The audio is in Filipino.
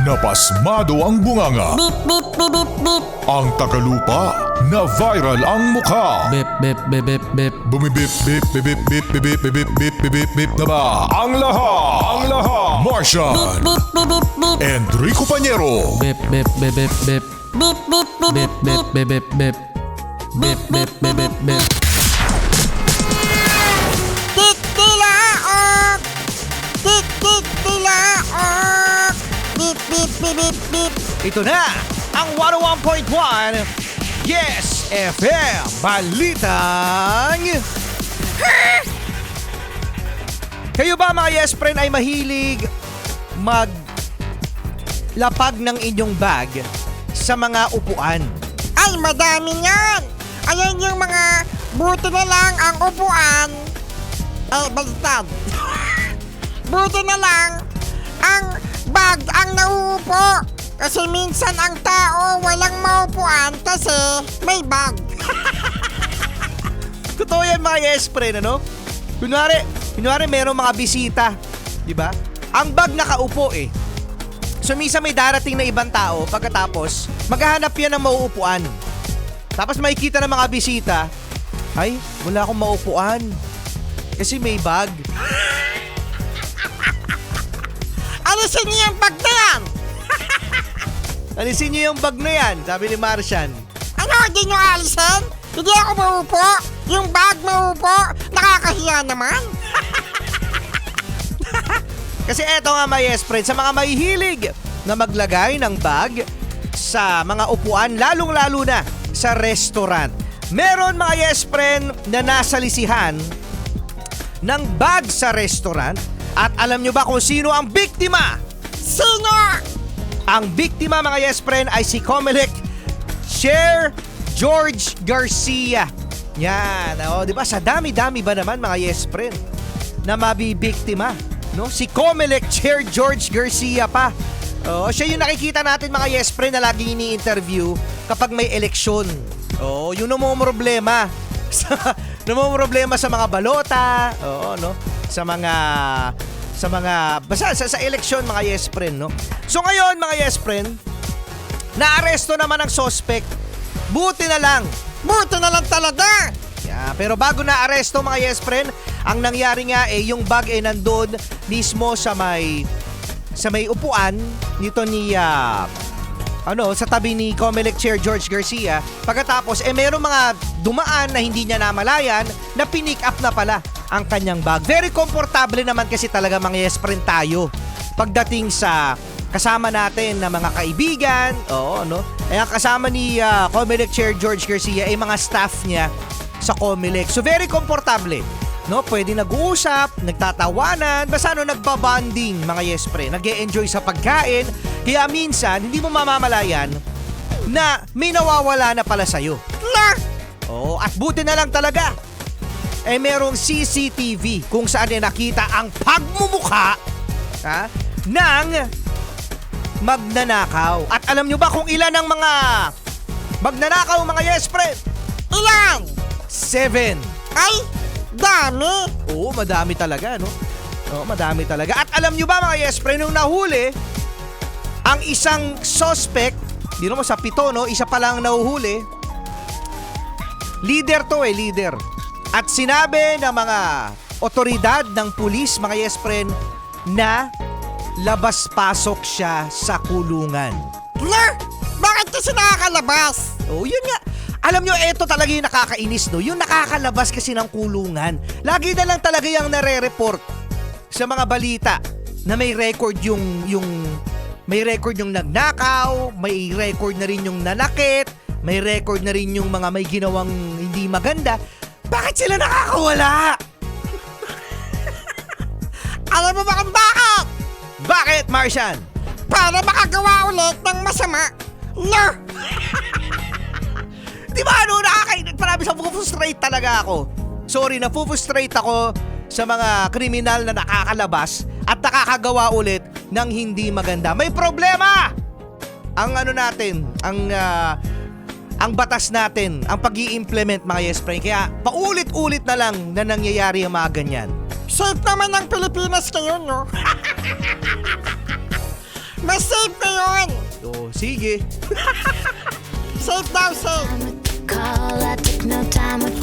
Napasmado ang bunganga. Beep, beep, beep, beep, beep. Ang tagalupa na viral ang mukha. Bip, bip, bip, bip, bip. Bumibip, bip, bip, bip, bip, bip, bip, bip, bip, bip, bip, bip na ba? Ang lahat. Martian. Beep, beep, beep, beep. Enrico Pañero. Bip, bip, bip, bip, bip. Beep, beep, beep, Bip, bip, bip, bip, bip. Bip, bip, bip, bip, bip. Titilaok! Titilaok! Beep, beep, beep, beep, beep. Ito na ang 101.1 Yes FM Balitang Kayo ba mga Yes Friend ay mahilig maglapag ng inyong bag sa mga upuan? Ay, madami yan! Ayan yung mga buti na lang ang upuan. Eh, baliktad. Buti na lang ang bag ang nauupo. Kasi minsan ang tao walang maupuan kasi may bag. Totoo yan mga Yes Friend, ano? Kunwari merong mga bisita, di ba? Ang bag nakaupo eh. So minsan may darating na ibang tao, pagkatapos maghahanap yan ng mauupuan. Tapos makikita ng mga bisita, ay, wala akong maupuan. Kasi may bag. Alisin niyo yung bag na yan! Alisin niyo yung bag na yan, sabi ni Martian. Ano, hindi nyo alisin? Hindi ako maupo. Yung bag maupo. Nakakahiya naman. Kasi eto nga mga Yes Friend, sa mga mahihilig na maglagay ng bag sa mga upuan, lalong-lalo na sa restaurant. Meron mga Yes Friend na nasa lisihan ng bag sa restaurant at alam nyo ba kung sino ang biktima? Sino? Ang biktima mga Yes Friend ay si Comelec Chair George Garcia. Yan, di ba? Sa dami-dami ba naman mga Yes Friend na mabibiktima, no? Si Comelec Chair George Garcia pa. Siya yung nakikita natin mga Yes Friend na laging ini-interview kapag may eleksyon. Yun ang problema. Namumroblema sa mga balota, Sa basta sa eleksyon mga Yes Friend, no? So ngayon mga Yes Friend, naaresto naman ang suspect. Buti na lang Talaga. yeah, pero bago naaresto mga Yes Friend, ang nangyari nga yung bag nandun mismo sa may upuan nito ni sa tabi ni Comelec Chair George Garcia. Pagkatapos merong mga dumaan na hindi niya namalayan na pinick up na pala ang kanyang bag. Very komportable naman kasi talaga mga Yes Friend tayo pagdating sa kasama natin na mga kaibigan. Ang kasama ni Comelec Chair George Garcia ay mga staff niya sa Comelec. So very komportable. Pwede nag-uusap, nagtatawanan, basta nagbabanding mga Yes Friend. Nag-e-enjoy sa pagkain. Kaya minsan, hindi mo mamamalayan na may nawawala na pala sa'yo. At buti na lang talaga. Merong CCTV kung saan nakita ang pagmumukha ng magnanakaw. At alam nyo ba kung ilan ang mga magnanakaw mga Yes Friend? Ilan? 7. Ay, dami. Oo, madami talaga, no? Madami talaga. At alam nyo ba mga Yes Friend, nung nahuli ang isang suspect, di naman sa 7, no? Isa pa lang nahuhuli. Leader to leader. At sinabi ng mga otoridad ng pulis, mga Yes Friend, na labas-pasok siya sa kulungan. Bakit kasi nakakalabas? Yun nga. Alam nyo, eto talaga yung nakakainis, no? Yung nakakalabas kasi ng kulungan. Lagi na lang talaga yung nare-report sa mga balita na may record may record yung nagnakaw, may record na rin yung nanakit, may record na rin yung mga may ginawang hindi maganda. Bakit sila nakakawala? Alam mo ba kung bakit? Bakit, Martian? Para makagawa ulit ng masama. Di ba marami sa frustrate talaga ako. Sorry, na-frustrate ako sa mga kriminal na nakakalabas at nakakagawa ulit ng hindi maganda. May problema! Ang batas natin, ang pag-i-implement mga Yes Friend. Kaya paulit-ulit na lang na nangyayari ang mga ganyan. Safe naman ang Pilipinas ngayon, no? Mas safe na yun. Oh, sige. Safe daw, safe. Call, I took no time with